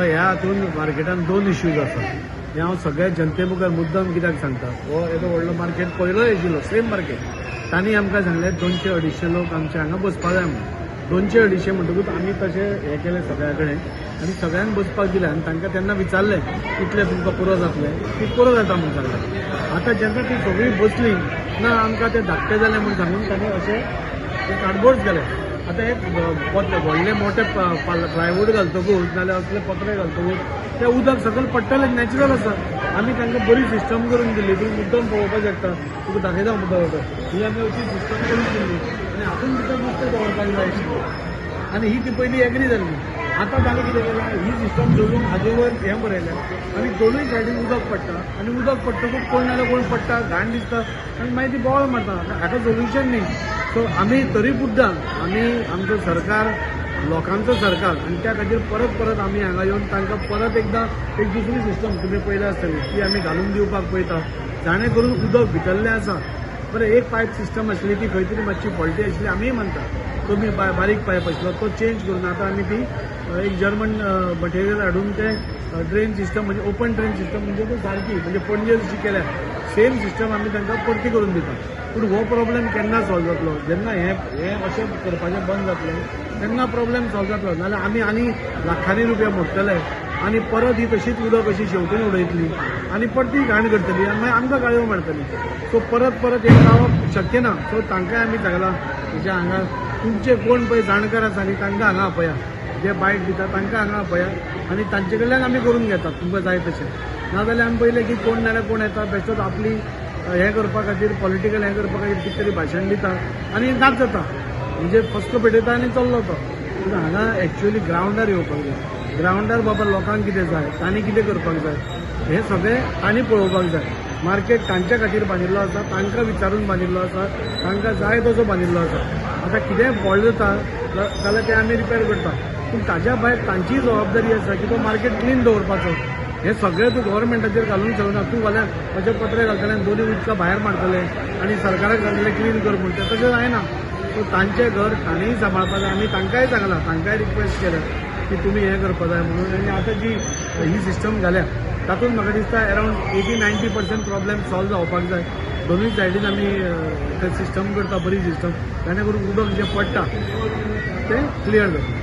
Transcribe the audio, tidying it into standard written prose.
ह्या हातून मार्केटान दोन इश्यूज आसा. हे हांव सगळ्या जनते मुखार मुद्दम कित्याक सांगता. हो येदो व्हडलो मार्केट पयलो येशिल्लो सेम मार्केट. तांणी आमकां सांगलें 200-250 लोक आमचे हांगा बसपाक जाय म्हणून. 200-250 म्हणटकूच आमी तशें हें केलें सगळ्या कडेन आनी सगळ्यांक बसपाक दिलें आनी तांकां तेन्ना विचारलें कितलें तुमकां पुरो जातलें. ती पुरो जाता म्हणून सांगलें. आतां जेन्ना ती सगळीं बसलीं ना आमकां तें धाकटें जालें म्हणून सांगून तांणी अशें कार्डबोर्ड केलें. आतां एक व्हडले मोठे प्लायवूड घालतकूच नाल्यार असले पत्रे घालतकूच तें उदक सकयल पडटलें नॅचरल आसा. आमी तांकां बरी सिस्टम करून दिली. तुमी मुद्दम पळोवपाक शकता. तुका दाखयता मुद्दम ही आमी अशी सिस्टम करून दिल्ली आनी हातून भितर नुस्तें दवरपाक जाय आशिल्लें आनी ही ती पयलीं एग्री जाल्ली. आतां ताणें कितें केलां ही सिस्टम सोडून हाजे वयर हें बरयलें आनी दोनूय सायडीन उदक पडटा आनी उदक पडटकूच कोण नाल्यार कोण पडटा घाण दिसता आनी मागीर ती बोवाळ मारता. हाका सोल्युशन न्ही. सो आमी तरी सुद्दां आमी आमचो सरकार लोकांचो सरकार आनी त्या खातीर परत परत आमी हांगा येवन तांकां परत एकदां एक दुसरी सिस्टम तुमी पळयला आसतली ती आमी घालून दिवपाक पळयता जाणे करून उदक भितरलें आसा. बरें एक पायप सिस्टम आसली ती खंय तरी मातशी फॉल्टी आसली आमी म्हणटा कमी बारीक पायप आसलो तो चेंज करून आतां आमी ती एक जर्मन मटेरियल हाडून ते ड्रेन सिस्टम म्हणजे ओपन ड्रेन सिस्टम म्हणजे तो सारकी म्हणजे पणजे जशी केल्या सेम सिस्टम आमी तांकां परती करून दिता. पूण हो प्रॉब्लेम केन्ना सॉल्व जातलो जेन्ना हें अशें करपाचें बंद जातलें तेन्ना प्रॉब्लेम सॉल्व जातलो. नाल्यार आमी आनी लाखांनी रुपया मोडटले आनी परत ही तशीच उदक अशी शेवटून उडयतली आनी परती घाण करतली आनी मागीर आमकां काळयो मारतली. सो परत परत हें जावप शक्य ना. सो तांकांय आमी सांगलां म्हणजे हांगा तुमचे कोण पळय जाणकार आसा न्ही तांकां हांगा आपया. जे बायट दिता तांकां हांगा आपया आनी तांचे कडल्यान आमी करून घेतात तुमकां जाय तशें. नाजाल्यार आमी पयलें की कोण नाल्यार कोण येता बेश्टोच आपली हें करपा खातीर पॉलिटिकल हें करपा खातीर कितें तरी भाशण दिता आनी नाच जाता म्हणजे फस्क पेटयता आनी चल्लो तो. पूण हांगा एक्चुअली ग्रावंडार येवपाक जाय. ग्रावंडार बाबा लोकांक कितें जाय तांणी कितें करपाक जाय हें सगळें तांणी पळोवपाक जाय. मार्केट तांच्या खातीर बांदिल्लो आसा तांकां विचारून बांदिल्लो आसा तांकां जाय तसो बांदिल्लो आसा. आतां कितेंय फॉल्ट जाता जाल्यार तें आमी रिपेर करता. पूण ताज्या भायर तांची जबाबदारी आसा की तो मार्केट क्लीन दवरपाचो. हे सगळें तूं गव्हर्मेंटाचेर घालूंक शकना. तूं फाल्यां अशें पत्र घालतलें दोन्ही उदकां भायर मारतले आनी सरकाराक घालतलें क्लीन कर म्हणून तें तशें जायना. सो तांचें घर तांणीय सांबाळपाक जाय. आमी तांकांय सांगलां तांकांय रिक्वेस्ट केल्या की तुमी हें करपा जाय म्हणून. आनी आतां जी ही सिस्टम घाल्या तातूंत म्हाका दिसता अरावंड 80-90% प्रॉब्लेम सॉल्व जावपाक जाय. दोनूय सायडीन आमी तें सिस्टम करता बरी सिस्टम जेणे करून उदक जें पडटा तें क्लियर जाता.